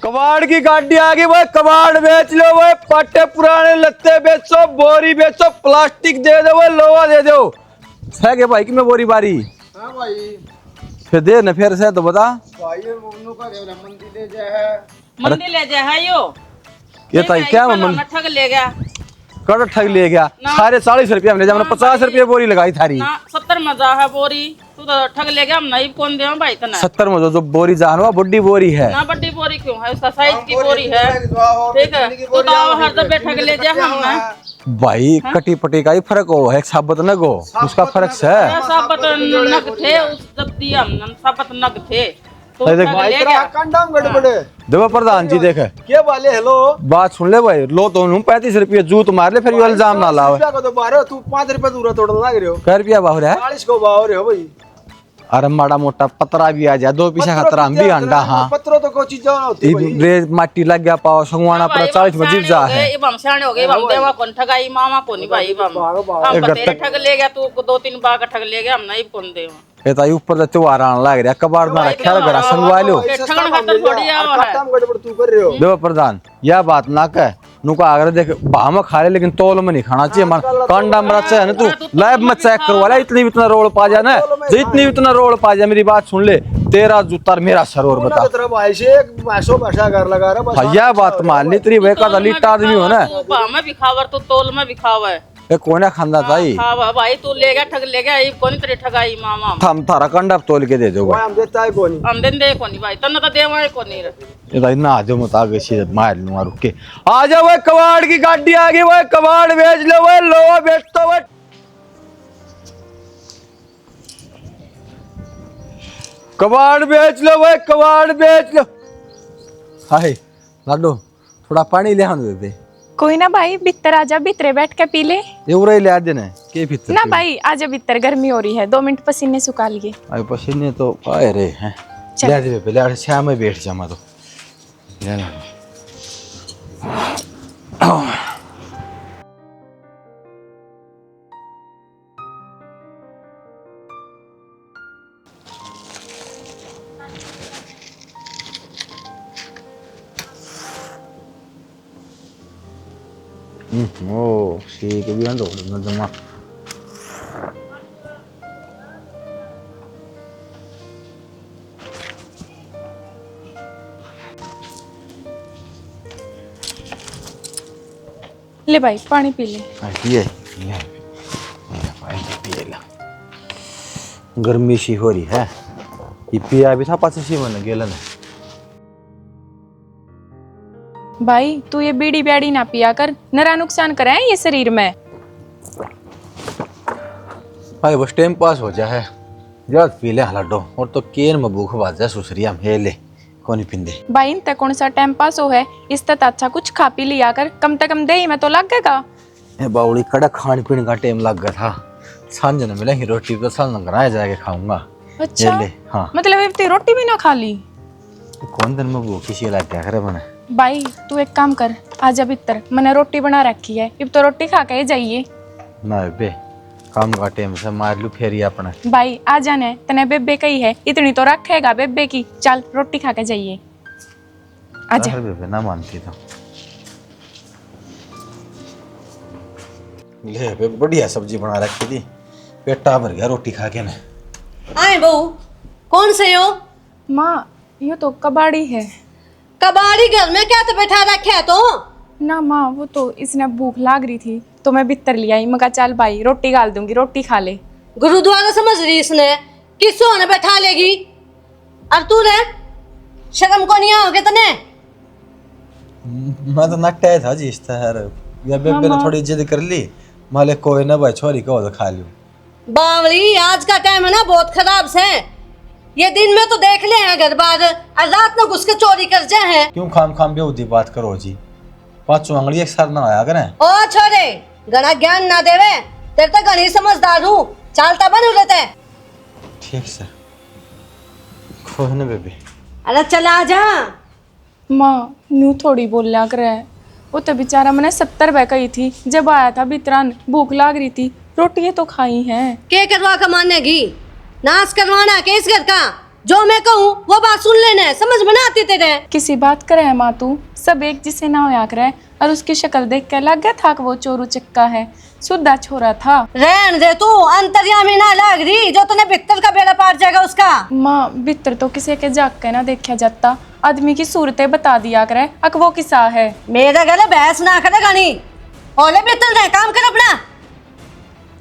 कबाड़ की गाड़ी आ गई भाई, कबाड़ बेच लो भाई, पट्टे पुराने लत्ते बेचो, बोरी बेचो, प्लास्टिक दे दो भाई, लोहा दे दो। है क्या भाई कि मैं बोरी बारी? हाँ भाई। फिर दे न फिर से तो बता भाई ये मोनू का देवरा मंदिर ले जाए है। मंदिर ले जा है यो ये ताई क्या मन ठग ले गया कड़ ठग ले गया। सारे 40 रुपया हमने जब 50 रुपया बोरी लगाई थारी ना 70 मजा है बोरी, तू तो ठग ले गया। हम नहीं कौन दे भाई इतना 70 में जो बोरी जानवा बड़ी बोरी है ना, बड़ी बोरी क्यों है, उसका साइज की बोरी है। ठीक है तू तो हर दफे ठग ले जा हम ना भाई। कटी पटी का ही फर्क हो है, साबत न गो उसका फर्क है। साबत नग थे उस जब दिया हम साबत नग थे तो देख ठग ले गया। कंडम गड़बड़े देखो प्रधान जी देखे के वाले हेलो बात सुन ले भाई, लो तो 35 रुपये जूत मार ले, फिर ये इल्जाम ना लाओ। को तो बारे तू 5 रुपए दूर तोड़ लग रहे हो। कर रुपया बाहर है 40 को बाव रहे हो भाई। अरे माड़ा मोटा पतरा भी आ जा, 2 पैसा खतरा हम भी अंडा। हाँ पत्रों तो कोई चीज ना होती भाई। रेत माटी लग गया पाओ संगवाना पर 40 में जीव जा है। ये बम सियाने हो गए, बम देवा कौन ठगाई मामा को नहीं भाई, बम हम तेरे ठग ले गया, तू 2-3 बार का ठग ले गया, हम नहीं कौन देवा। ये ताई ऊपर से त्योहार आने लग रहा, कबाड़ में रखा है घरा संगवा लो। ठगन खातर थोड़ी आवा है। कंडम गड़बड़ तू कर रहे हो। देखो प्रधान यह बात ना कह नुका अगर देख भाव खा ले, लेकिन तौल में नहीं खाना चाहिए। मन कंडा मरा है ना, तू लैब में चेक करवा ले, इतनी इतना रोल पा जा ना, जितनी इतना रोल पा जा। मेरी बात सुन ले, तेरा जूता मेरा सरोवर बता। तेरा भाई से एक मैसो भाषा कर लगा रहा बस। यह बात मान ली, तेरी बेका का लीटा आदमी हो ना, मैं भी खावर तो तोल में भी खावा है। ये कोने खांदा ताई खावा भाई, तू ले गया ठग ले गया, ये कौन तेरे ठगाई मामा। हम थारा कंडा तोल के दे दो भाई। हम देता है कोनी। हम दिन दे कोनी भाई, तन्ना तो देवा है कोनी रे। ये ताई ना जो मत आगे सीधे मार लूंगा रुक के। आ जाओ भाई, कबाड़ की गाड़ी आ गई भाई, कबाड़ बेच लो भाई, लोहा बेच दो भाई। कबाड़ बेच लो भाई, कबाड़ बेच लो। हाय लाडो थोड़ा पानी ले आन दे। कोई ना भाई, भीतर आजा, भीतरे बैठ के पी ले। ये उरे ले आ देना के भीतर ना भाई आजा भीतर, गर्मी हो रही है, 2 मिनट पसीने सुखा लिए। आई पसीने तो आए रे हैं। चल। ले दे पहले, अरे शाम में बैठ जा मैं तो ले ला। ओ ठीक है भी अंदर ना जमा। ले भाई पानी पी ले। ये पिए ला। गर्मी सी हो रही है, ये पिया भी था पास सी मन गेला ना। भाई तू ये बीड़ी ब्याड़ी ना पिया कर, नरा नुकसान करे ये शरीर में। भाई बस टाइम पास हो जाए, जब पी ले हलाडो और तो केन में भूख बाज जाए सुसरिया में ले कोनी पिंदे। भाई इन कौन सा टाइम पास हो है, इस तक अच्छा कुछ खा पी लिया कर, कम से कम दही में तो लगेगा। ए बाउली कड़क खाने पीने का टाइम लग गया था, सांझ न मिलेगी रोटी तो सांझ घराए जाके खाऊंगा। अच्छा ये ले हाँ। मतलब इतनी रोटी भी ना खा ली। कौन दिन में भूखी सी लग गया करे मैंने। भाई तू एक काम कर, आजा भीतर, मैंने रोटी बना रखी है, अब तो रोटी खा के ही जाइए। ना बे काम का टाइम से मार लू फेरी अपने। भाई आ जाने, तने बेबे कही है, इतनी तो रखेगा बेबे की, चल रोटी खा के जाइए आजा। अरे बेबे ना मानती तो ले बे, बढ़िया सब्जी बना रखी थी, पेटा भर गया रोटी खा के ना। आए बहू, कौन से हो? माँ ये तो कबाड़ी है। कबाड़ी घर में क्या तो बैठा रखे है तो? ना माँ वो तो इसने भूख लाग रही थी तो मैं भीतर ले आई, मैं कहा चल भाई रोटी गाल दूंगी, रोटी खा ले। गुरुद्वारा समझ रही इसने, किसो ने बैठा लेगी। और तू रे शर्म को नहीं आओगे तने? मैं तो नट्टे था जी इस तरह, या बेबे ने थोड़ी जिद कर ली, माले कोई ना भाई छोरी को तो खा लूं। बावली आज का टाइम है ना बहुत खराब से, ये दिन में तो देख ले हैं घर बार, और रात में घुस के चोरी कर जाए हैं। क्यों खाम खाम बेउदी बात करो जी, पांचों अंगड़ी एक साथ ना आया करें। ओ छोरे घना ज्ञान ना देवे, तेरे तो घनी समझदार हूँ, चालता बन रहते। ठीक से खोह ना बेबे। अरे चला जा। माँ न्यू थोड़ी बोल लिया करे, वो तो बेचारा मैंने 70 रुपए कही थी, जब आया था भीतरन भूख लाग रही थी, रोटी तो खाई है। के करवा के मानेगी, नाश करवाना के इस घर का, जो मैं कहूँ वो बात सुन लेना है, समझ में ना आती तेरे। किसी बात करे है माँ तू, सब एक जिसे ना होया करे। और उसकी शक्ल देख के लग गया था कि वो चोरू चक्का है, सुद्धा छोरा था। रहन दे तू, अंतर्यामी ना लग रही, जो तूने भीतर का बेड़ा पार जाएगा उसका। माँ भीतर तो किसी के जाग के ना देखा जाता, आदमी की सूरतें बता दिया करे अक वो किसा है। मेरे गले बहस ना करे गानी, ओले भीतर रह, काम कर अपना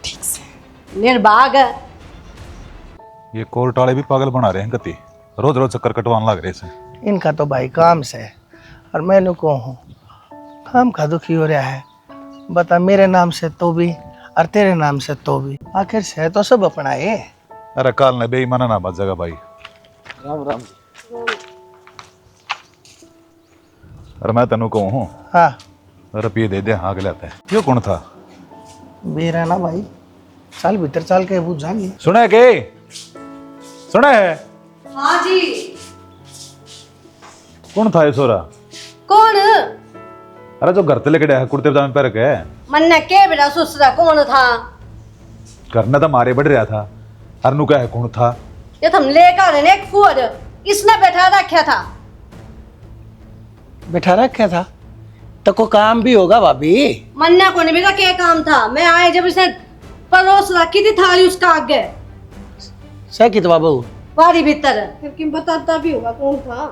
ठीक से। निर्भाग है। ये कोर्ट वाले भी पागल बना रहे हैं कति, रोज रोज चक्कर कटवाने लग रहे हैं। इनका तो भाई काम से है और मैं लुको हूँ, काम का दुखी हो रहा है। बता, मेरे नाम से तो भी और तेरे नाम से तो भी, आखिर से तो सब अपना है। अरे काल ने बेईमाना ना बच जाएगा भाई। राम राम। अरे मैं तेनू कहूँ हूँ, हाँ रुपये दे दे, हाँ लेता है। क्यों कौन था? बेरा ना भाई, साल भीतर चाल के बुझ जाएंगे। सुने के सुने है? हाँ जी। कौन था ये सोरा? कौन? अरे जो घर ते लेके गया है कुर्ते पजामे पहन के। मन्ने के बेटा सुसरा कौन था? घर ने तो मारे बढ़ रहा था। अरनू का है कौन था? ये तुम लेकर एक फुअर इसने बैठा रखा था। बैठा रखा था तो को काम भी होगा भाभी। मन्ने को नहीं बेटा क्या काम था, मैं आए जब इसने परोस रखी थी थाली उसका आगे सही कित बाबू, वारी भीतर, लेकिन बताता भी होगा कौन था।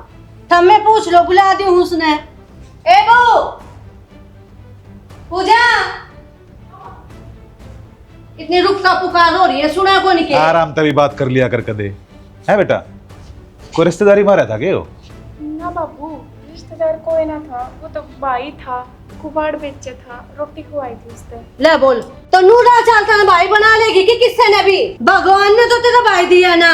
थम्मे पूछ लो, बुला दी हूँ उसने। ए बो पूजा, इतनी रुक का पुकार हो रही है, सुना को नहीं के? आराम तभी बात कर लिया कर कदे है बेटा। कोई रिश्तेदारी मारा था क्या? ना बाबू, रिश्तेदार कोई ना था, वो तो भाई था, कुबाड़ बेचे था, रोटी खुआई थी उसने। ले बोल, तो नूरा चालता ना भाई बना लेगी कि किससे ने भी? भगवान ने तो तेरा भाई दिया ना।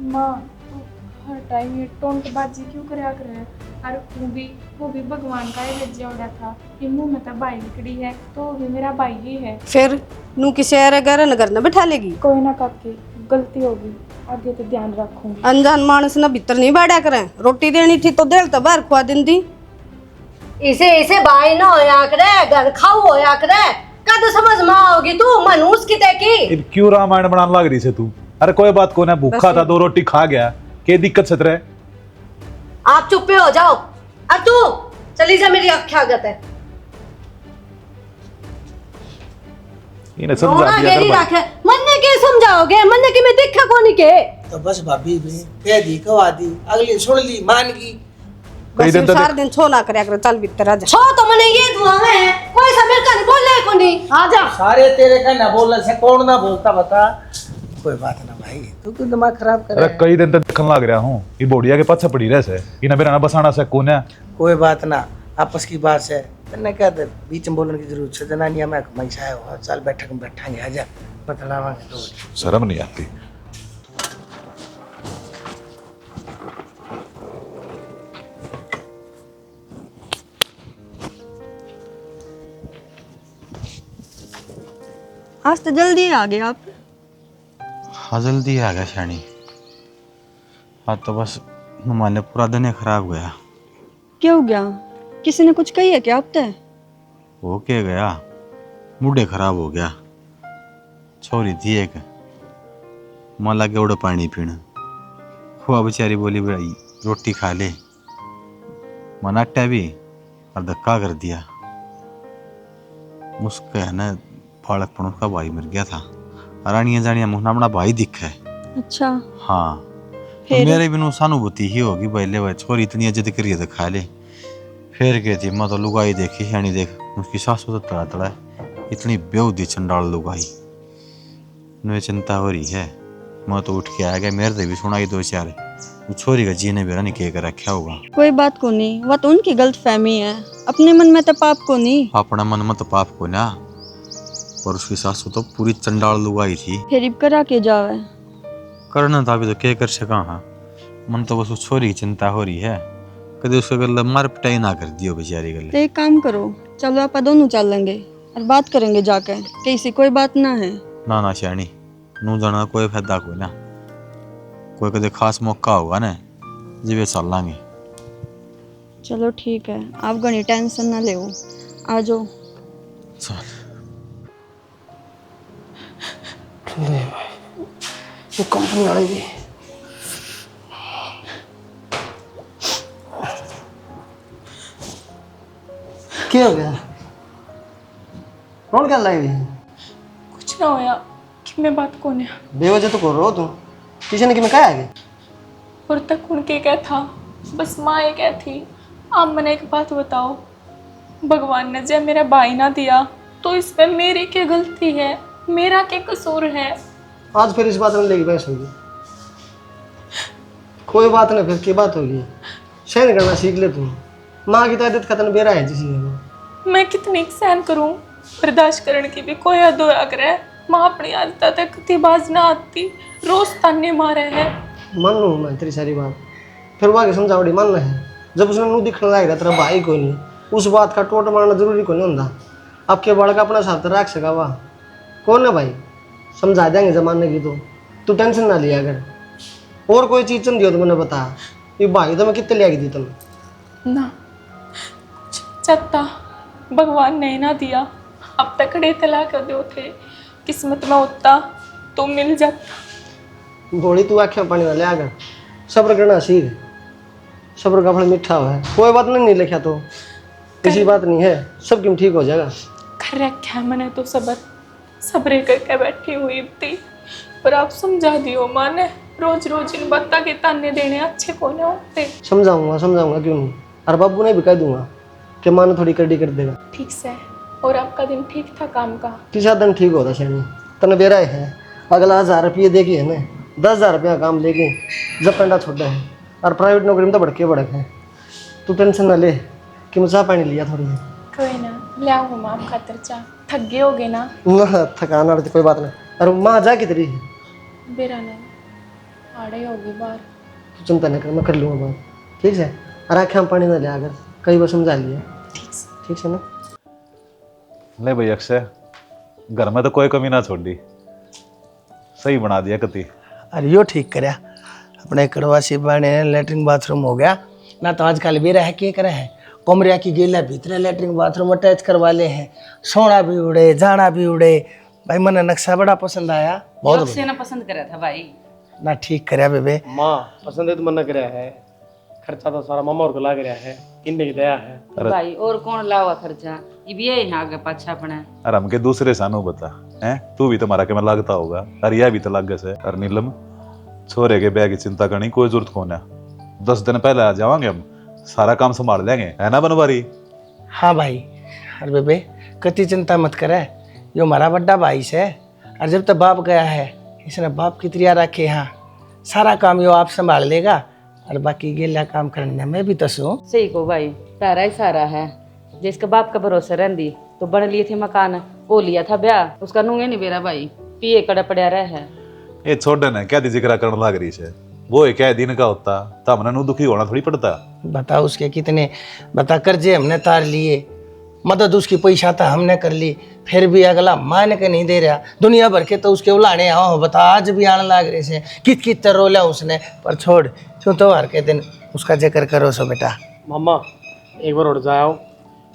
माँ तू हर टाइम ये टोंटबाजी क्यों करया करे? और वो भी भगवान का ही भेजा उड़ा था कि मुंह में तो भाई निकली है तो वो भी मेरा भाई ही है। फिर नू किसी अगर नगर न बैठा लेगी? कोई ना काकी, गलती होगी, आगे तो ध्यान रखूंगी। अनजान मानस न भीतर नहीं बैठा करें, रोटी देनी थी तो देर तो बाहर खुआ दी। इसे इसे भाई ना होया करे, घर खाऊ होया करे, कद समझ में आओगी तू मनुष्य की तेकी। क्यों रामायण बनाने लग रही से तू? अरे कोई बात को ना, भूखा था, 2 रोटी खा गया, क्या दिक्कत से रहे? आप चुप हो जाओ, अब तू चली जा, मेरी आँखें आगत है। इन्हें समझा दिया कर भाई। मन्ने के समझाओगे? मन्ने की मैं देखा कोनी के? तो बस भाभी भी कह दी कवा दी, अगली सुन ली मान गई। कई दिन तक सारा दिन छो ना करे अगर चल भीतर आ जा। छो तो मने ये दुआ है, कोई समय का नहीं बोले कोनी। आ जा। सारे तेरे का ना बोलने से कौन ना बोलता बता। कोई बात ना भाई, तू क्यों दिमाग खराब कर अरे कई दिन तक देखने लग रहा हूँ, ये बोडिया के पाछे पड़ी रहे से, इन्हें मेरा ना बसाना से कौन है? कोई बात ना, आपस की बात है, तेने क्या बीच में बोलने की जरूरत है? जनानिया में मैसा है, चल बैठक में बैठांगे, आजा बतलावांगे तो। शर्म नहीं आती। आज तो जल्दी आ गए आप। हाँ जल्दी आ गया शानी। हाँ तो बस हमारे पूरा दिन ही खराब गया। क्या हो गया? किसी ने कुछ कही है क्या आप? हो के गया, मुंडे खराब हो गया। छोरी थी एक, मन लगे उड़ो पानी पीना, हुआ बेचारी बोली भाई रोटी खा ले, मना अट्टा भी और धक्का कर दिया। मुस्का है ना बालक पण उसका भाई मर गया था, रानिया जानिया मुहना अपना भाई दिखा है। अच्छा हाँ तो फिर? मेरे बिनु सहानुभूति ही होगी भाई, ले भाई छोरी इतनी इज्जत करी है तो खा ले। फिर कहती मैं तो लुगाई देखी शानी, देख उसकी सासू तो तड़ा तड़ा है, इतनी बेउदी चंडाल लुगाई। मुझे चिंता हो रही है, मैं तो उठ के आ गया, मेरे से भी सुनाई 2-4। छोरी का जीने बेरा नहीं कह कर रखा होगा। कोई बात को नहीं, वह तो उनकी गलत फहमी है, अपने मन में तो पाप को नहीं। अपना मन में तो पाप को ना, पर उसकी सासू तो पूरी चंडाल लुगाई थी। फिर इब करा के जावे करना था भी तो क्या कर सका। हाँ मन तो बस उस छोरी की चिंता हो रही है, कभी उसके गले मार पिटाई ना कर दियो बेचारी गले। तो एक काम करो, चलो आप दोनों चलेंगे और बात करेंगे जाकर, कैसी कोई बात ना है। ना ना श्याणी, नू जाना कोई फायदा कोई ना, कोई कदे खास मौका होगा ना जिवे चल लांगे। चलो ठीक है, आप घनी टेंशन ना ले, आ जाओ। चल ये कंपनी वाले भी क्या हो गया? कौन कर लाई? कुछ ना होया कि मैं बात को ने बेवजह तो कर रो तुम। किसी ने कि मैं कहा आगे? और तक उनके क्या था, बस माँ ये क्या थी। आप मैंने एक बात बताओ, भगवान ने जब मेरा भाई ना दिया तो इसमें मेरी क्या गलती है, मेरा क्या कसूर है? आज फिर इस बात में लेगी बहस होगी। कोई बात नहीं, फिर की बात होगी। सहन करना सीख ले तुम। माँ की तो आदत खत्म बेरा है जिसी को। मैं कितनी सहन करूं, बर्दाश्त करने की भी कोई हद होया करे। माँ अपनी आदत तक कति बाज ना आती, रोज ताने मारे है। मान लूँ मैं तेरी सारी बात, फिर वो आगे समझावड़ी मानना है। जब उसने नू दिखने लग रहा तेरा भाई को नहीं, उस बात का टोट मारना जरूरी को नहीं होता। आपके बालक अपना साथ रख सका वाह कौन है भाई, समझा देंगे जमाने की। तो तू टेंशन ना लिया अगर और कोई चीज़ चल दियो तो मैंने बता। ये भाई तो मैं कितने लिया दी तुम ना चत्ता भगवान ने ना दिया, अब तक खड़े तला कर दो थे, किस्मत में होता तो मिल जाता। घोड़ी तू आख्या पानी वाले आकर सब्र करना सीख। सब्र का फल मीठा हुआ है। कोई बात नहीं लिखा तो किसी बात नहीं है, सब क्यों ठीक हो जाएगा। कर रखा मैंने तो सब्र करके बैठी हुई थी, पर आप समझा दियो माँ ने। रोज रोज इन बातों के ताने देने अच्छे को नहीं होते। समझाऊंगा क्यों नहीं। और बाबू ने भी कह दूंगा कि माँ ने थोड़ी कड़ी कर देगा। ठीक से। और आपका दिन ठीक था काम का? किसा दिन ठीक होता शैनी तने बेरा है। अगला 1000 रुपये दे के है ना, 10,000 रुपया काम लेके जब पेंडा छोड़ा है। और प्राइवेट नौकरी में तो भड़के है। तू टेंशन ना ले कि मैं चाह पानी लिया थोड़ी। कोई ना, ले आऊँगा माँ आप खातर चाह। थक गए होगे ना? थकान वाली कोई बात नहीं। और माँ जा की तेरी बेरा नहीं आड़े होगी बाहर। तू चिंता न कर, मैं कर लूँगा बात। ठीक है। और आँखें में पानी ना ले अगर कई बार समझा लिया। ठीक है ना। ले भाई अक्षय, घर में तो कोई कमी ना छोड़ी, सही बना दिया कति। अरे यो ठीक करया अपने कड़वासी बाने लेटरिन बाथरूम हो गया ना। तो आजकल भी रह के करे है कमरिया की गेला भीतर लेटरिन बाथरूम अटैच करवा ले हैं। सोना भी उड़े जाना भी उड़े। भाई मैंने नक्शा बड़ा पसंद आया। बहुत से ना पसंद करा था भाई ना ठीक करया बेबे। माँ पसंद है तो मन कराया है, खर्चा तो सारा मामा और को लाग रहा है, इनने की दया है। भाई। और कौन लावा खर्चा, ये भी है यहाँ आगे पाछा अपना। अरे हमके दूसरे सानू बता हैं, तू भी तुम्हारा के में लगता होगा। अरे यह भी तो लग से। और नीलम छोरे के ब्याह की चिंता करनी कोई जरूरत कौन है। 10 दिन पहले आ जावांगे हम, सारा काम संभाल लेंगे, है ना बनवारी? हाँ भाई। अरे बेबे कति चिंता मत करे, यो हमारा बड़ा भाई से। और जब तक बाप गया है इसने बाप की त्रिया रखे यहाँ, सारा काम यो आप संभाल लेगा। और बाकी गेला काम करने में भी तसू। सही को भाई, तारा ही सारा है। जिसके बाप का भरोसा रहती तो बन लिए थे मकान, वो लिया था ब्याह, उसका नूंगे नहीं बेरा भाई, पिए कड़ा पड़ा रहा है। ये छोड़े ना क्या जिक्र करने लग रही है। वो एक दिन का होता तो हमने नू दुखी होना थोड़ी पड़ता। बता उसके कितने बता कर्जे हमने तार लिए, मदद उसकी पैसा था हमने कर ली, फिर भी अगला मान के नहीं दे रहा। दुनिया भर के तो उसके उलाने आओ बता आज भी आने लग रहे से कित तरह रोला उसने। पर छोड़ क्यों तो हर के दिन उसका जिक्र करो सो बेटा। मामा एक बार उठ जाओ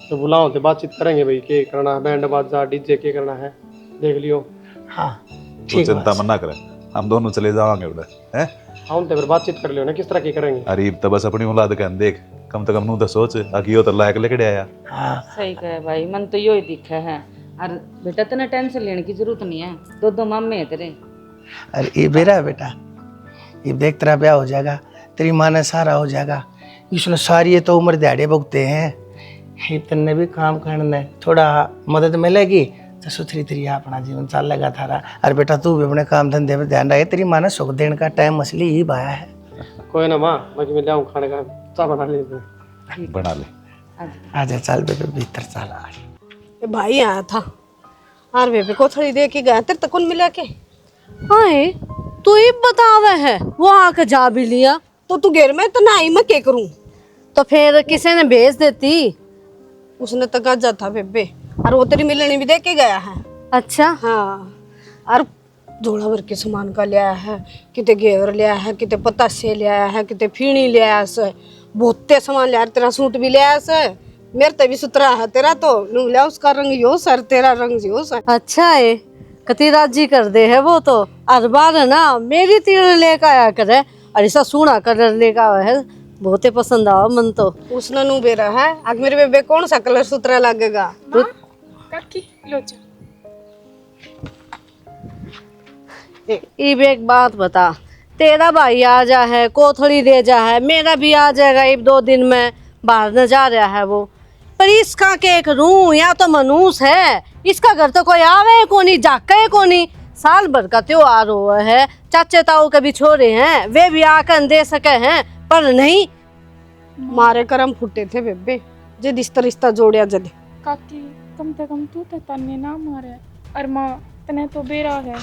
तो बुलाओ तो बातचीत करेंगे भाई, के करना है, बैंड बाजा डीजे के करना है देख लियो। हाँ तू चिंता मत ना करे, हम दोनों चले जावांगे उधर हैं। हम तो फिर बातचीत कर लियो ना किस तरह की करेंगे। अरे तो बस अपनी औलाद का देख, कम से कम नू तो सोच आकि तो लायक लेके आया। हाँ सही कहे भाई, मन तो यो ही दिखा है। और बेटा तेना टेंशन लेने की जरूरत नहीं है, दो मामे है तेरे। अरे ये बेरा बेटा, ये देख तेरा ब्याह हो जाएगा, तेरी माँ ने सारा हो जाएगा। इसने सारी ये तो उम्र दिहाड़े भुगते हैं, इतने भी काम करना है, थोड़ा मदद मिलेगी तो सुथरी तरीका अपना जीवन चलेगा थारा। अरे बेटा तू भी अपने काम धंधे में ध्यान रखे, तेरी माँ ने सुख देने का टाइम मछली ही भाया है। कोई ना माँ, बाकी मैं जाऊँ खाने का चाय बना लेते बना ले। आजा चल बेबे भीतर चल। आज भाई आया था और बेबे को थोड़ी दे के गया, तेरे तक कौन मिला के? हाँ तू ही बतावे है, वो आके जा भी लिया तो तू घेर में तो नहीं मैं क्या करूं? तो फिर किसी ने भेज देती, उसने तो गजा था बेबे। और वो तेरी मिलनी भी दे के गया है। अच्छा हाँ। और जोड़ा भर के सामान का लिया है, किते घेवर लिया है, किते पतासे लिया है, किते फीणी लिया से, बहुते सामान लिया। तेरा सूट भी लिया से, मेरे तो भी सुतरा है, तेरा तो नू लिया उसका रंग यो सर, तेरा रंग यो सर। अच्छा है कति राजी कर दे है वो तो। हर बार है ना मेरी तीर लेकर आया करे, और ऐसा सोना कलर लेकर आया है बहुत ही पसंद आओ मन तो। उसने नू बेरा है आग मेरे बेबे कौन सा कलर सुतरा लगेगा। काकी लो जा। इब एक बात बता, तेरा भाई आ जा है, कोथड़ी दे जा है, मेरा भी आ जाएगा इब 2 दिन में, बाहर न जा रहा है वो। पर इसका के करूं, या तो मनूस है, इसका घर तो कोई आवे कोनी जाके कोनी। साल भर का त्योहार हुआ है, चाचे ताऊ के भी छोरे हैं, वे भी आकर दे सके हैं, पर नहीं। मारे करम फुटे थे बेबे जे रिश्ता रिश्ता जोड़िया जदे। काकी कम से कम तू तो तन्ने ना मारे। और माँ तने तो बेरा है,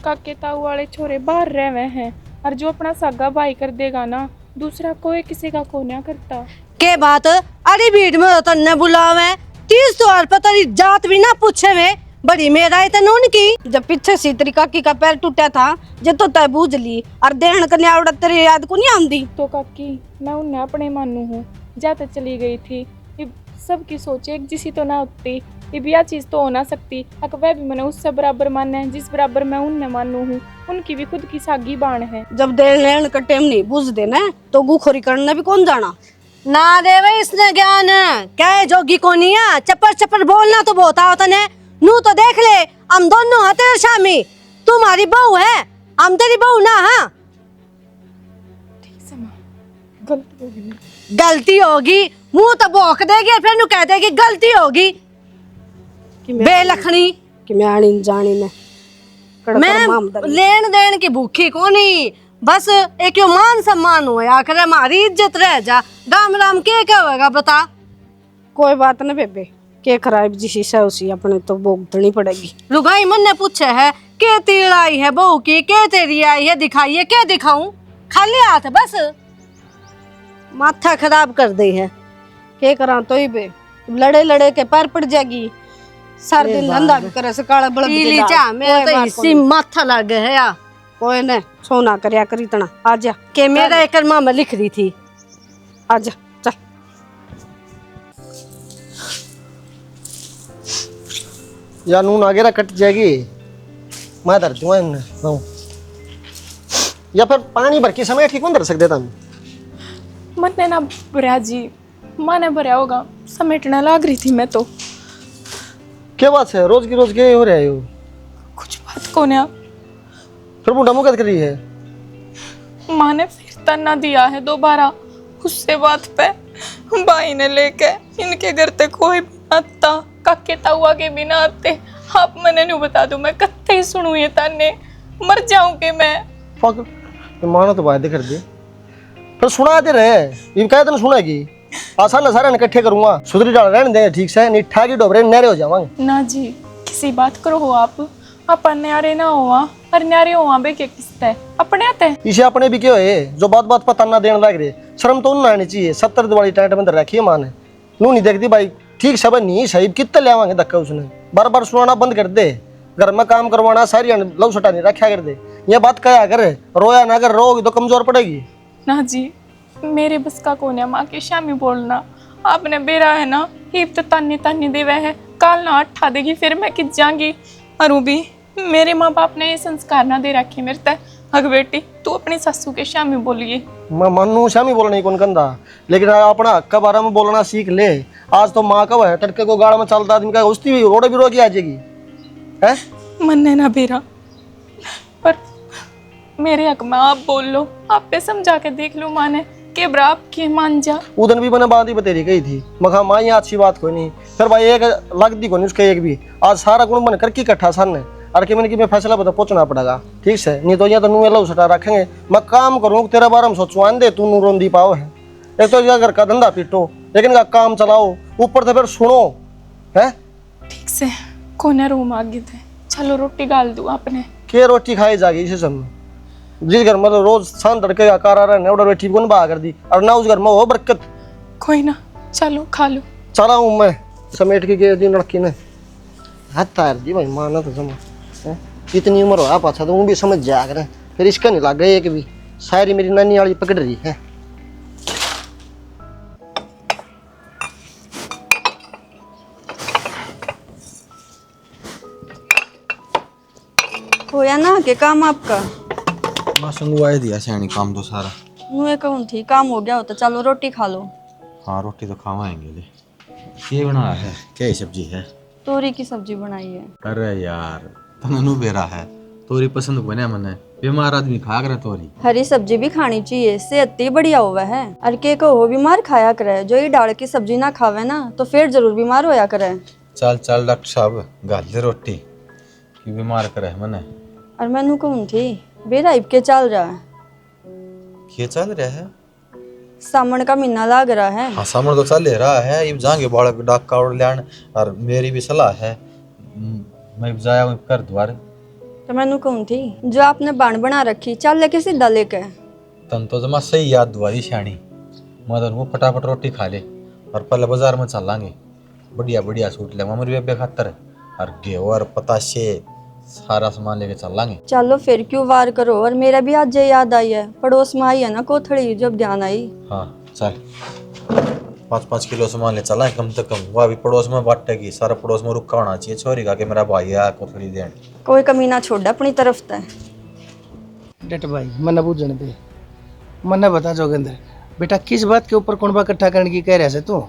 काके ताऊ वाले छोरे बाहर रहे हैं, और जो अपना सगा भाई कर देगा ना, दूसरा कोई किसी का को ना करता। के बात अरे भीड़ में तो न बुलावे, 30 त्योहार पर तेरी जात भी ना पूछे वे, बड़ी मेरा है तन उनकी। जब पीछे सीतरी काकी का पैर टूटा था जे तो तय बूझ ली और देहन कन्या उड़ा तेरी याद को नहीं आंदी। तो काकी मैं उन्हें अपने मानू हूँ, जाते चली गई थी। इब सबकी सोच एक जिसी तो ना होती, इब यह चीज़ तो हो ना सकती। अकबर भी मैंने उससे बराबर मानना है जिस बराबर मैं उन्हें मानू हूँ। उनकी भी खुद की सागी बाण है। जब देन लेन का टेम नहीं बूझ देना तो गुखोरी करना भी कौन जाना। ना देवे इसने ज्ञान, क्या जोगी को नहीं है, चप्पर चप्पर बोलना तो बहुत होता ने। नू तो देख ले, हम दोनों हैं तेरे शामी, तुम्हारी बहू है, हम तेरी बहू ना। हाँ ठीक से माँ, गलती होगी। गलती होगी, मुंह तो भौंक देगी फिर नू कह देगी गलती होगी। बेलखनी कि मैं आनी जानी मैं लेन देन की भूखी को नहीं, बस एक यो मान सम्मान होया आखिर हमारी इज्जत रह जा। राम राम के क्या होगा बता। कोई बात न बेबे, के खराब जिसी से उसी अपने तो भुगतनी पड़ेगी। लुगाई मन ने पूछे है के तीर आई है बहू की, के तेरी आई है, दिखाइए क्या दिखाऊं, खाली हाथ बस माथा खराब कर दी है। के करा तो ही बे लड़े लड़े के पैर पड़ जाएगी, सारे दिन धंधा भी करे से काला बलद पी ली चाह, मेरा तो इसी माथा लग है या कोई ने सोना करया करी तना। आजा के मेरा एक माँ में लिख रही थी। आजा चल। या नून आगे रख कट जाएगी, मैं धर दूंगा इन्हें हाँ। या फिर पानी भर के समय ठीक कौन धर सकते तुम। मन ने ना भरया जी, माँ ने भरया होगा, समेटने लाग रही थी मैं तो। क्या बात है, रोज की रोज के हो रहे हो। कुछ बात को ना, फिर मुंडा मुकद कर रही है। माँ ने फिर तना दिया है दोबारा उससे बात पे। भाई ने लेके इनके घर तक कोई भी ना आता, काके ताऊआ के भी ना आते। आप मैंने नहीं बता दूं, मैं कत्ते ही सुनू ये ताने, मर जाऊंगे मैं। फक मानो तो वायदे कर दे, फिर सुना दे रहे ये कह तेन सुनेगी। आसान सारे इकट्ठे करूंगा, सुधरी डाल रहने दे ठीक से, नहीं ठा की डोबरे नहरे हो जावांगे। ना जी किसी बात करो हो आप अन्यारे ना हुआ, और न्यारे हुआ बे के किसते अपने आते हैं। इसे अपने भी क्यों है जो बात बात पर ताना देने लग रहे, शर्म तो उन्हें आनी चाहिए। 70 दिवाली टाइट में रखी है माँ ने, नू नहीं देखती भाई ठीक सब नहीं सही कितने ले आवांगे धक्का उसने। बार बार सुनाना बंद कर दे, घर में काम करवाना सारी लव सटा नहीं रखा कर दे। ये बात कहा कर, रोया ना अगर रोगी तो कमजोर पड़ेगी। ना जी मेरे बस का कौन है माँ के शामी बोलना। आपने बेरा है ना, हिप तो तानी तानी देवे है, काल ना अट्ठा देगी फिर मैं कित जाऊंगी। और भी मेरे माँ बाप ने ये संस्कार ना दे रखे मेरे तक। अग बेटी तू अपनी सासू के शामी बोलिए। मैं मानू शामी बोलने कौन कंधा, लेकिन अपना हक के बारे में बोलना सीख ले। आज तो माँ कब है, तड़के को गाड़ में चलता आदमी का उस्ती भी रोड भी रोकी आ जाएगी है। मन है ना बेरा, पर मेरे हक में आप बोल लो, आप पे समझा के देख लो माँ ने के बराब की मान जा। उधन भी मैंने बात ही बतेरी गई थी, मखा माँ यहाँ अच्छी बात कोई नहीं। फिर भाई एक लगती को नहीं उसके एक भी, आज सारा गुण बन करके इकट्ठा सन है। और कि मैंने कि मैं फैसला बता पहुंचना पड़ेगा ठीक से, नहीं तो यहाँ तो नू लो सटा रखेंगे। मैं काम करूँ तेरे बारे में सोचवान दे, तू नू रोंदी पाओ है। एक तो घर का धंधा पीटो, लेकिन का काम चलाओ, ऊपर से फिर सुनो है। ठीक से कोने रूम आगे थे, चलो रोटी गाल दूँ आपने। के रोटी खाई जाएगी इसी समय, जिस घर में तो रोज शान तड़के का कार आ रहा है उधर बैठी कौन बहा कर दी, और ना उस घर में हो बरकत। कोई ना चलो खा लो। चला हूँ मैं समेट के गए दिन लड़की ने हाथ तार दी भाई माना तो समझ इतनी उम्र हो पाछा तो वो भी समझ जा कर, फिर इसका नहीं लग गया एक भी। सारी मेरी नानी वाली पकड़ रही है। होया ना के काम आपका। बस अनुवाय दिया सैनी काम तो सारा। मुझे कहूँ थी काम हो गया हो तो चलो रोटी खा लो। हाँ रोटी तो खावाएंगे ले। ये बनाया है क्या? ये सब्जी है? तोरी की सब्जी बनाई है। अरे यार तनु बेरा है, तोरी पसंद बने मने, बीमार आदमी खा कर तोरी। हरी सब्जी भी खानी चाहिए, सेहत ही बढ़िया हुआ है। और के को हो बीमार खाया करे, जो ये डाल की सब्जी ना खावे ना तो फिर जरूर बीमार होया करे। चल चल डॉक्टर साहब गाल दे रोटी कि बीमार करे मने। और मैनू कहूँ थी बेरा इब के चल रहा है। ये चल रहा है? सामन का महीना लग रहा है। हाँ सामने तो चल रहा है, इब जाएंगे बालक डाका और लैन। और मेरी भी सलाह है, मैं जाया हूँ कर द्वार। तो मैनू कहूँ थी जो आपने बाण बना रखी चल लेके सीधा लेके। तन तो जमा सही याद द्वारी शानी, मदन वो फटाफट रोटी खा ले और पहले बाजार में चलांगे, बढ़िया बढ़िया सूट ले मेरी बेबे खातर, और गेहूं और पताशे सारा सामान लेके चलांगे। चलो फिर क्यों वार करो। और मेरा भी आज ये याद आई है, पड़ोस में आई है ना कोथड़ी, जब ध्यान आई। हाँ चल 5-5 किलो सामान ले चला कम से कम, वह भी पड़ोस में बांटेगी, सारा पड़ोस में रुका होना चाहिए छोरी का कि मेरा भाई है कोथड़ी देन। कोई कमी ना छोड़ अपनी तरफ तय। डेट भाई मन्ना बूझने दे, मन्ना बता जोगेंद्र बेटा किस बात के ऊपर कुंडबा इकट्ठा करने की कह रहे से तू?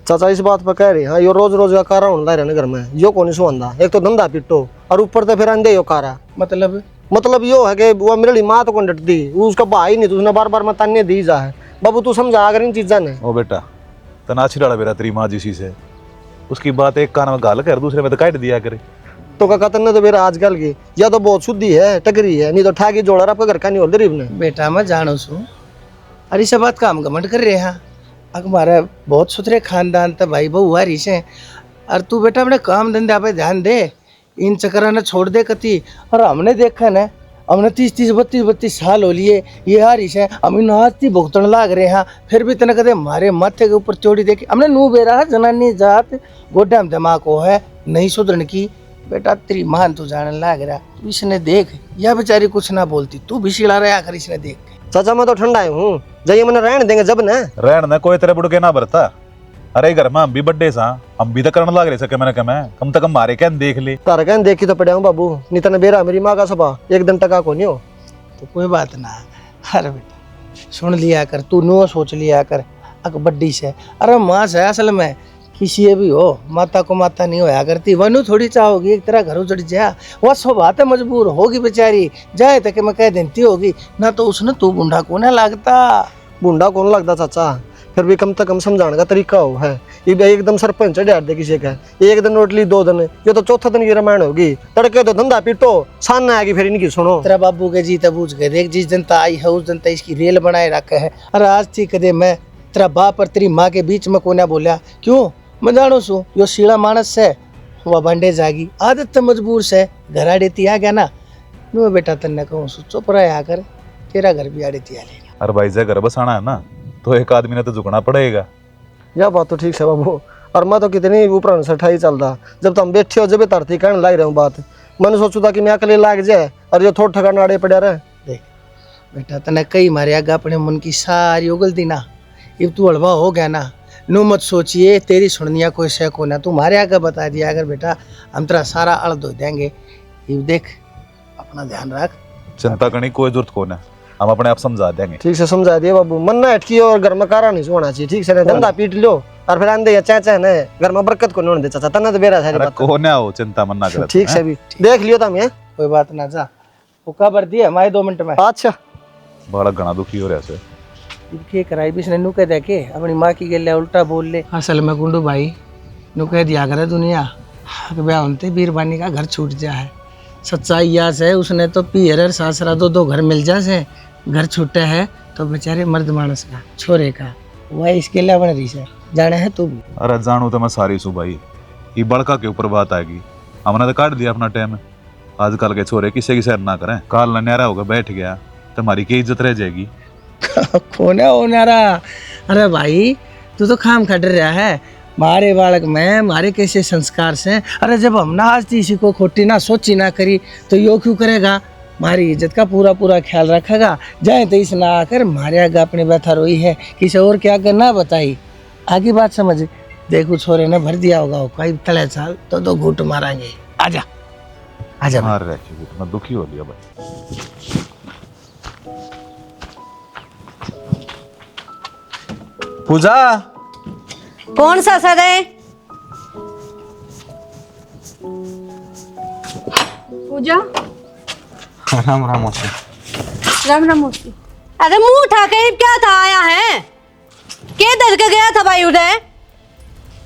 चाचा इस बात पर कह रही हाँ, यो रोज रोज का कारा होने रहा घर में, यो कौन सुंदा, एक तो धंधा पिट्टो और ऊपर तो फिर अंधे यो कारा। मतलब यो है कि वो मेरी माँ तो कौन डटती, उसका भाई नहीं तो उसने बार बार मतान्य दी जा है। बाबू तू समझा अगर इन चीजा ने। ओ बेटा तनाची डाला बेरा तेरी माँ जिसी से, उसकी बात एक कान में गाल कर दूसरे में तो काट दिया करे। तो का कतन ने तो मेरा आजकल की या तो बहुत शुद्धि है टकरी है, नहीं तो ठाकी जोड़ा आपका घर का नहीं हो गरीब ने। बेटा मैं जानो सू अरे सब बात काम घमंड कर रहे हैं, हमारा बहुत सुथरे खानदान था भाई बहू हारी से। और तू बेटा अपने काम धंधा पे ध्यान दे, इन चक्कर ने छोड़ दे कती। और हमने देखा ना, हमने 30-32 साल हो लिए ये हारी से, हम इन हाथी भुगतन लाग रहे हैं, फिर भी तना कदे हमारे माथे के ऊपर चोरी देखी हमने नू बेरा जनानी जात गोड्डा में दिमाग को है नहीं सुधरन की। बेटा तेरी मान तू जाने लाग रहा, तू इसने देख या बेचारी कुछ ना बोलती, तू भी सिला रहा आखिर इसने देख। चाचा मैं तो ठंडा हूँ, जाइए मैंने रहने देंगे जब ना रहन ना कोई तेरे बुड़के ना बरता। अरे घर में हम भी बड्डे सा, हम भी तो करने लग रहे सके मैंने कम तक मारे क्या देख ले। तारा कहन देखी तो पड़ा हूँ बाबू, नहीं तो बेरा मेरी माँ का सभा एक दिन टका को नहीं हो। तो कोई बात ना। अरे बेटा सुन लिया कर, तू नो सोच लिया कर अक बड्डी से। अरे माँ से असल में किसी भी हो माता को माता नहीं होया करती, वनु थोड़ी चाहोगी एक तरह घर उजड़ जा, वह स्वभाव मजबूर होगी बेचारी, जाए तक मैं कह देती होगी ना, तो उसने तू बूढ़ा को ना लगता। बूढ़ा कौन लगता चाचा, फिर भी कम से कम समझाने का तरीका हो है। ये एकदम सरपंच डाल दे किसी का, एक दिन रोटली 2 दिन, ये तो चौथा दिन की रामायण होगी। तड़के तो धंधा पीटो सान आएगी फिर इनकी सुनो। तेरा बाबू के जीता बूझ गए देख, जिस जनता आई है उस जनता इसकी रेल बनाए रखा है। अरे आज थी कदे मैं तेरा बाप और तेरी माँ के बीच में कोई ना बोलिया, क्यों मैं जानो सू यो सीड़ा मानस से वह बंडे जागी आदत तो मजबूर से घर आड़ेती आ गया ना। नो बेटा तन्ने कहूँ सू चुप रहा आकर, तेरा घर भी आड़ेती आ लेगा। अरे भाई से घर बसाना है ना तो एक आदमी ने तो झुकना पड़ेगा। यह बात तो ठीक है बाबू, और मैं तो कितनी ऊपर से ठाई चलता, जब तुम बैठे हो जब तरती कहने लग रहा हूँ बात, मैंने सोचू था कि मैं अकेले लाग जाए और जो थोड़ा ठगा नाड़े पड़ा रहे। देख बेटा तने कई मारे आगा अपने मन की सारी उगलती ना, अब तू हलवा हो गया ना, नो मत सोचिए तेरी सुननिया कोई शक होना, तू मारे आगे बता दिया अगर बेटा हम तेरा सारा अड़ धो देंगे। ये देख अपना ध्यान रख, चिंता करने की कोई जरूरत कौन है, हम अपने आप समझा देंगे। ठीक से समझा दिए बाबू, मन ना हटकी और घर में कारा नहीं होना चाहिए। ठीक से धंधा पीट लो और फिर आंदे चाचा ने घर में बरकत को नहीं दे चाचा तना तो बेरा सारी बात कौन है वो चिंता मन्ना कर। ठीक से भी देख लियो तुम ये कोई बात ना जा, वो खबर दिया हमारे 2 मिनट में। अच्छा बड़ा घना दुखी हो रहा है। के कराई भी इसने नु कह दे के अपनी माँ की गले उल्टा बोल ले। असल में गुंडू भाई नु कह दिया करे दुनिया ब्याह होते बीरबानी का घर छूट जा है। सच्चाई यह है उसने तो पियर सासरा 2 घर मिल जा से घर छूटे है तो बेचारे मर्द मानस का छोरे का वह इसके लिए बन रही है जाने है तू भी। अरे जानू तो मैं सारी सू भाई, ये बड़का के ऊपर बात आएगी, हमने तो काट दिया अपना टाइम। आजकल के छोरे किसी की सैर ना करें, काल न्यारा होगा बैठ गया तो हमारी क्या इज्जत रह जाएगी। खोना होनारा। अरे भाई तू तो खाम खट रहा है, मारे बालक में मारे कैसे संस्कार से। अरे जब हम ना आज किसी को खोटी ना सोची ना करी तो यो क्यों करेगा, हमारी इज्जत का पूरा ख्याल रखेगा। जाए तो इस ना आकर मारे आगे अपनी व्यथा रोई है, किसी और क्या करना बताई आगे बात समझ। देखो छोरे ने भर दिया होगा कई तले साल तो 2 घूट मारेंगे। आजा आजा मार रहे दुखी हो गया भाई। पूजा कौन सा सर है? पूजा। राम राम मौसी। राम राम मौसी। अरे मुंह उठा के क्या था आया है? के दर के गया था भाई उधर?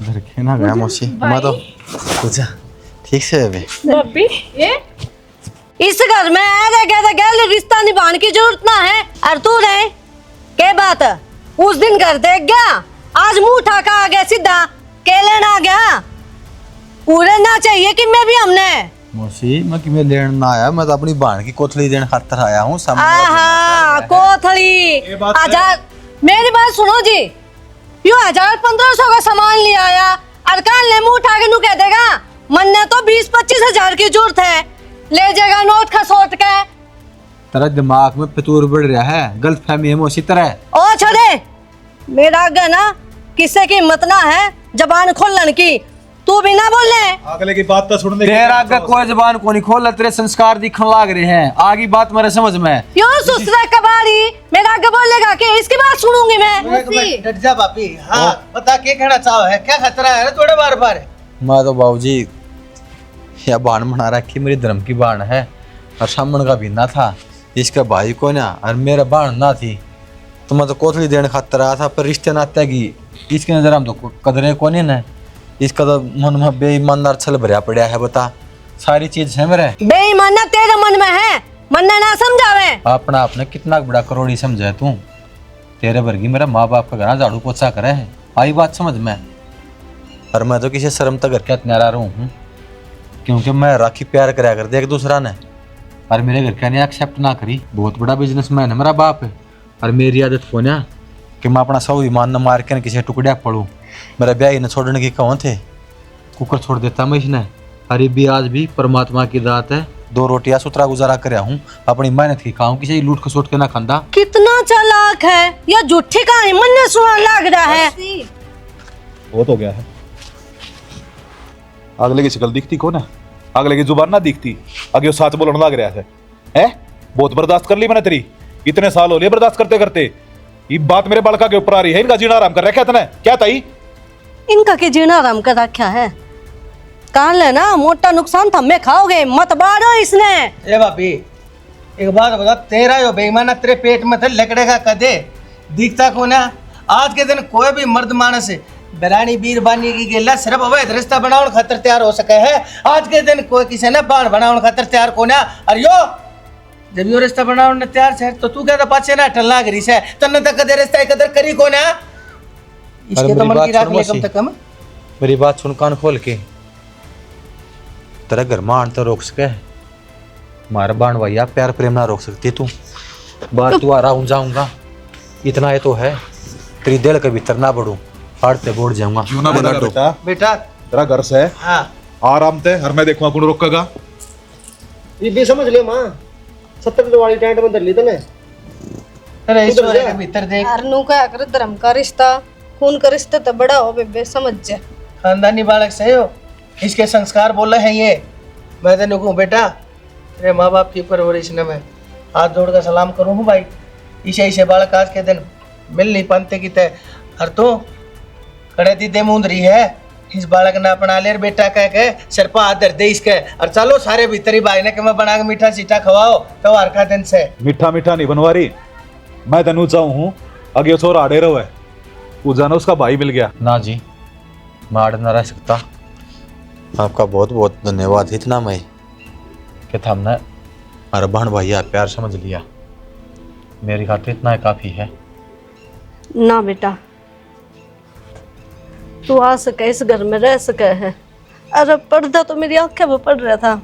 घर के ना गया मौसी, मैं तो पूजा ठीक से है बे। भाभी ये इस घर में रह गया रिश्ता निभाने की जरूरत ना है। और तू रहे के बात उस दिन घर देख गया, आज मुंह उठा के आ गया सीधा के लेना आ गया। पूरे ना चाहिए कि मैं भी हमने मौसी मैं कि मैं लेन ना आया, मैं तो अपनी बहन की कोथली देने खातर आया हूँ। आहा कोथली 1000। मेरी बात सुनो जी, यो 1000-1500 का सामान ले आया और काल ने मुंह उठा के नू कह देगा मन ने तो 20-25 हजार की जरूरत है, ले जाएगा नोट खसोट के। तेरा दिमाग में फितूर बढ़ रहा है, गलत फहमी है मौसी तरह। ओ छोड़े, मेरा आगे ना किसी की हिम्मत ना है जबान खोलन की, तू भी ना बोले। अगले की बात तो सुनने तेरा आगे कोई जबान को नहीं खोला, तेरे संस्कार दिखने लाग रहे हैं। आगे बात मेरे समझ में। क्यों सुसरा कबाड़ी मेरा आगे बोलेगा कि इसकी बात सुनूंगी मैं? एक मिनट डट जा भाभी। हाँ बता के कहना चाहो है, क्या खतरा है थोड़े बार बार? मैं तो बाबूजी या बाण बना रखी, मेरी धर्म की बाण है और सामन का भी ना था, इसका भाई को ना और मेरा बाण ना थी, तो मैं तो कोथली देने खातर आया था। पर रिश्ते नाते की इसकी नजर हम तो कदरे को नहीं ना, इसका तो मन में बेईमानदार छल भरिया पड़ा है। बता सारी चीज है मेरे बेईमाना तेरे मन में है, मन ने ना समझावे। अपना आपने कितना बड़ा करोड़ी समझा तू, तेरे वर्गी मेरा माँ बाप का घर झाड़ू पोछा करे है, आई बात समझ में। और मैं तो किसी शर्म तक घर के न्यारा रहूं हूँ, क्योंकि मैं राखी प्यार कराया कर दे एक दूसरा ने, और मेरे घर का ने एक्सेप्ट ना करी। बहुत बड़ा बिजनेसमैन है मेरा बाप है, और मेरी आदत को ना कि मैं अपना सौ ईमान न मार के किसी टुकड़िया पड़ूं। मेरा ब्याह ही न छोड़ने की कौन थे, कुकर छोड़ देता मैं इसने। अरे भी आज भी परमात्मा की दात है, 2 रोटियां सुतरा गुजारा करया हूँ, अपनी मेहनत की खाऊं, किसी लूट खसोट के ना खांदा। कितना चालाक है, या झूठी कहानी मन ने सुना लग रहा है। बहुत हो गया है। अगले की शक्ल दिखती कौन है, अगले की जुबान ना दिखती, आगे वो सच बोलने लग रहा है। बहुत बर्दाश्त कर ली मैंने तेरी, इतने साल हो लिए बर्दाश्त करते करते। ये बात मेरे बालका के ऊपर आ रही है, इनका जीना आराम कर रखा है तने, क्या ताई? इनका के जीना आराम कर रखा है, कान लेना मोटा नुकसान थम्मे खाओगे, मत बारो इसने। ए भाभी एक बात बता, तेरा यो बेईमाना तेरे पेट में था लकड़ेगा कदे दिखता को ना? आज के दिन कोई भी मर्द मानस बरानी बीरबानी की गेला सिर्फ अवैध रिश्ता बनाने खातर तैयार हो सके है। आज के दिन कोई किसी ने बाण बनाने खातर तैयार को ना। और यो जब यो रिश्ता बनाने तैयार है तो तू कहता पाछे ना टल्ला करी से तन्ने तक कदे रिश्ता कदर करी को ना? इसके तो मन की राख ले कम से कम। मेरी बात सुन कान खोल के, तेरा घर में आन तो रोक सके, मारा बाण भैया प्यार प्रेम ना रोक सकती तू। बार तू आ रहा हूँ जाऊंगा, इतना ये तो है, तेरी दिल के भीतर ना बढ़ू, हारते बोड़ जाऊंगा। क्यों ना बता बेटा, बेटा तेरा घर से हाँ आराम ते हर मैं देखूंगा कौन रोकेगा। ये भी समझ लियो माँ, 70 वाली टेंट में धर ली तने। अरे ईश्वर के भीतर देख, अरनू का अगर धर्म का रिश्ता खून का रिश्ता तो बड़ा हो बेबे, समझ जा। खानदानी बालक से हो, इसके संस्कार बोले हैं ये। मैं तेन कहूँ बेटा, तेरे माँ बाप की परवरिश ने मैं हाथ जोड़ कर सलाम करूँ हूँ भाई। इसे बालक आज के दिन मिल नहीं पाते की तय हर तो कड़े दीदे मूंदरी है। इस बालक ने अपना ले बेटा कह के सिर पर हाथ धर दे इसके, और चलो सारे भीतरी भाई ने कि मैं बना के मीठा सीठा खवाओ त्योहार का दिन से। मीठा मीठा नहीं बनवारी, मैं तेनू चाहूँ हूँ आगे छोरा आड़े रहो है, पूजा ने उसका भाई मिल गया ना जी, मैं आड़ ना रह सकता। आपका बहुत बहुत धन्यवाद, इतना मैं कि हमने हमारा बहन भैया प्यार समझ लिया, मेरी खातिर इतना ही काफ़ी है। ना बेटा, तू आ सके इस घर में रह सके है। अरे पर्दा तो मेरी आंखें में पड़ रहा था,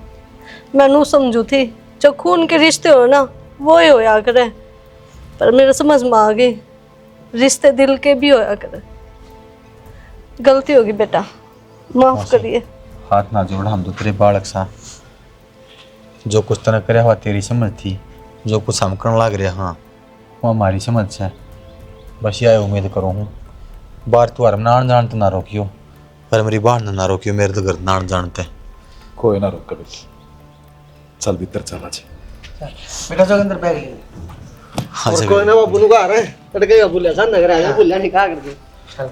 मैं नू समझू थी जो खून के रिश्ते हो ना वो ही होया करे, पर मेरे समझ में आ गई रिश्ते दिल के भी होया करे। गलती होगी बेटा, माफ करिए। हाथ ना जोड़, हम तो तेरे बालक सा, जो कुछ तने करे हुआ तेरी समझ थी, जो कुछ हम करने लग रहे हाँ वो हमारी समझ है। बस यह उम्मीद करो हूँ बार तू हर नान जानते ना रोकियो, पर मेरी बहन ना रोकियो, मेरे तो घर नान जानते। कोई ना रोक कभी, चल भीतर चला जी। बेटा जो अंदर बैग ले। और कोई ना बाबू नु घर है तड़के का बुलिया सा नगर आया बुलिया निकाह कर दे चल